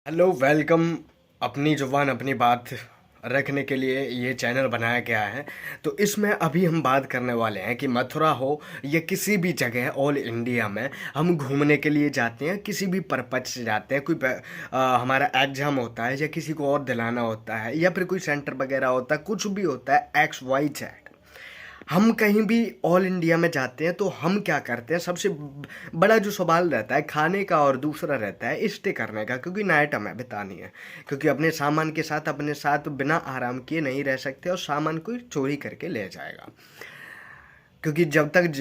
Hello welcome. अपनी जुबान अपनी बात रखने के लिए ये चैनल बनाया गया है। तो इसमें अभी हम बात करने वाले हैं कि मथुरा हो या किसी भी जगह ऑल इंडिया में हम घूमने के लिए जाते हैं, किसी भी पर्पज से जाते हैं। हमारा एग्जाम होता है या किसी को और दिलाना होता है या फिर कोई सेंटर वगैरह होता है, कुछ भी होता है, एक्स वाई जेड। हम कहीं भी ऑल इंडिया में जाते हैं तो हम क्या करते हैं, सबसे बड़ा जो सवाल रहता है खाने का और दूसरा रहता है स्टे करने का, क्योंकि नाइट हमें बितानी है। क्योंकि अपने सामान के साथ अपने साथ बिना आराम किए नहीं रह सकते और सामान कोई चोरी करके ले जाएगा। क्योंकि जब तक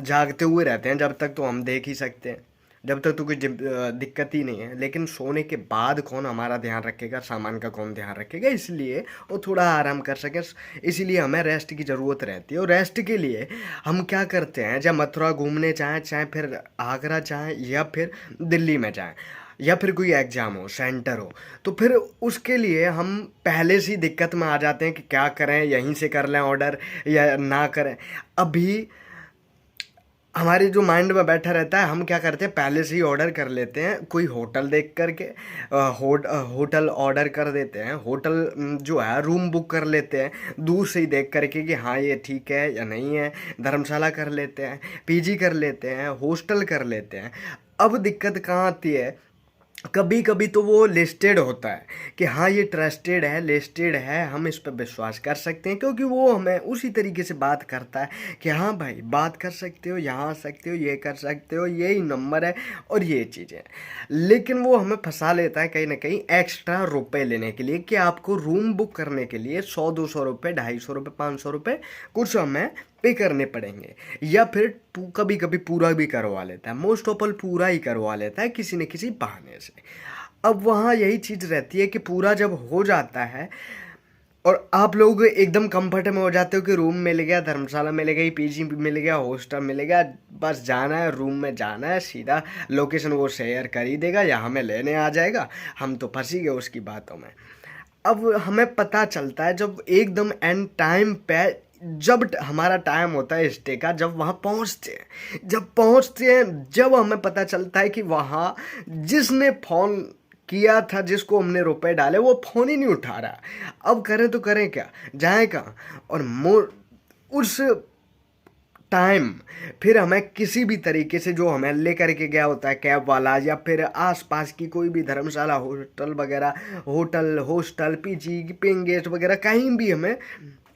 जागते हुए रहते हैं जब तक तो हम देख ही सकते हैं, जब तक तो कोई दिक्कत ही नहीं है। लेकिन सोने के बाद कौन हमारा ध्यान रखेगा, सामान का कौन ध्यान रखेगा, इसलिए वो थोड़ा आराम कर सके। इसीलिए हमें रेस्ट की ज़रूरत रहती है। और रेस्ट के लिए हम क्या करते हैं, जब मथुरा घूमने जाएँ, चाहे फिर आगरा जाएँ या फिर दिल्ली में जाएँ या फिर कोई एग्ज़ाम हो, सेंटर हो, तो फिर उसके लिए हम पहले से ही दिक्कत में आ जाते हैं कि क्या करें, यहीं से कर लें ऑर्डर या ना करें। अभी हमारे जो माइंड में बैठा रहता है, हम क्या करते हैं पहले से ही ऑर्डर कर लेते हैं, कोई होटल देख करके होटल ऑर्डर कर देते हैं। होटल जो है रूम बुक कर लेते हैं दूर से ही देख करके कि हाँ ये ठीक है या नहीं है। धर्मशाला कर लेते हैं, पीजी कर लेते हैं, हॉस्टल कर लेते हैं। अब दिक्कत कहाँ आती है, कभी कभी तो वो लिस्टेड होता है कि हाँ ये ट्रस्टेड है, लिस्टेड है, हम इस पर विश्वास कर सकते हैं, क्योंकि वो हमें उसी तरीके से बात करता है कि हाँ भाई बात कर सकते हो, यहाँ आ सकते हो, ये कर सकते हो, यही नंबर है और ये चीज़ें। लेकिन वो हमें फंसा लेता है कहीं ना कहीं एक्स्ट्रा रुपए लेने के लिए कि आपको रूम बुक करने के लिए 100-200 रुपये, 250 रुपये, 500 रुपये कुछ हमें पे करने पड़ेंगे। या फिर कभी कभी पूरा भी करवा लेता है, मोस्ट ऑफ ऑल पूरा ही करवा लेता है किसी न किसी बहाने से। अब वहाँ यही चीज़ रहती है कि पूरा जब हो जाता है और आप लोग एकदम कंफर्ट में हो जाते हो कि रूम मिल गया, धर्मशाला मिल गई, पीजी मिल गया, हॉस्टल मिल गया, बस जाना है रूम में, जाना है सीधा, लोकेशन वो शेयर कर ही देगा या हमें लेने आ जाएगा, हम तो फंसी गए उसकी बातों में। अब हमें पता चलता है जब एकदम एंड टाइम पे, जब हमारा टाइम होता है स्टे का, जब वहाँ पहुँचते हैं, जब हमें पता चलता है कि वहाँ जिसने फ़ोन किया था, जिसको हमने रुपए डाले, वो फ़ोन ही नहीं उठा रहा। अब करें तो करें क्या, जाएं कहाँ। और उस टाइम फिर हमें किसी भी तरीके से जो हमें लेकर के गया होता है कैब वाला, या फिर आसपास की कोई भी धर्मशाला, होटल वगैरह, hotel, hostel, PG, paying guest वगैरह, कहीं भी हमें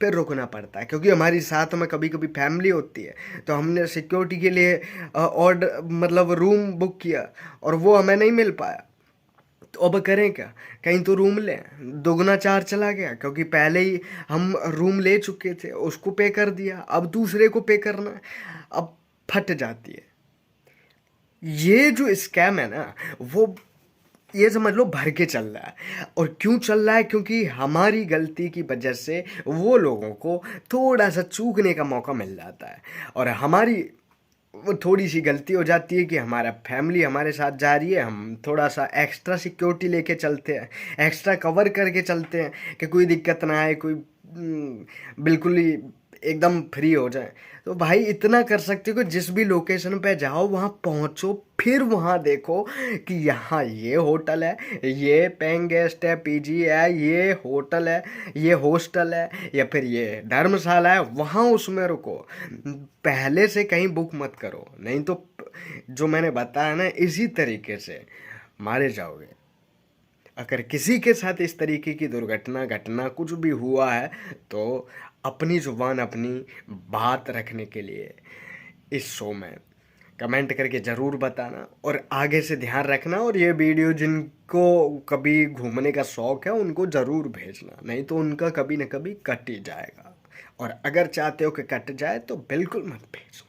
फिर रुकना पड़ता है। क्योंकि हमारी साथ में कभी कभी फैमिली होती है, तो हमने सिक्योरिटी के लिए ऑर्डर मतलब रूम बुक किया और वो हमें नहीं मिल पाया, तो अब करें क्या, कहीं तो रूम लें। दोगुना चार चला गया, क्योंकि पहले ही हम रूम ले चुके थे, उसको पे कर दिया, अब दूसरे को पे करना है, अब फट जाती है। ये जो स्कैम है ना, वो ये समझ लो भर के चल रहा है। और क्यों चल रहा है, क्योंकि हमारी गलती की वजह से वो लोगों को थोड़ा सा चूकने का मौका मिल जाता है। और हमारी वो थोड़ी सी गलती हो जाती है कि हमारा फैमिली हमारे साथ जा रही है, हम थोड़ा सा एक्स्ट्रा सिक्योरिटी लेके चलते हैं, एक्स्ट्रा कवर करके चलते हैं कि कोई दिक्कत ना आए, कोई बिल्कुल ही एकदम फ्री हो जाए। तो भाई इतना कर सकते हो कि जिस भी लोकेशन पे जाओ वहाँ पहुँचो, फिर वहाँ देखो कि यहाँ ये होटल है, ये पेइंग गेस्ट है, पीजी है, ये होटल है, ये हॉस्टल है, या फिर ये धर्मशाला है, वहाँ उसमें रुको। पहले से कहीं बुक मत करो, नहीं तो जो मैंने बताया ना इसी तरीके से मारे जाओगे। अगर किसी के साथ इस तरीके की दुर्घटना घटना कुछ भी हुआ है, तो अपनी जुबान अपनी बात रखने के लिए इस शो में कमेंट करके ज़रूर बताना और आगे से ध्यान रखना। और ये वीडियो जिनको कभी घूमने का शौक़ है उनको ज़रूर भेजना, नहीं तो उनका कभी न कभी कट ही जाएगा। और अगर चाहते हो कि कट जाए तो बिल्कुल मत भेजो।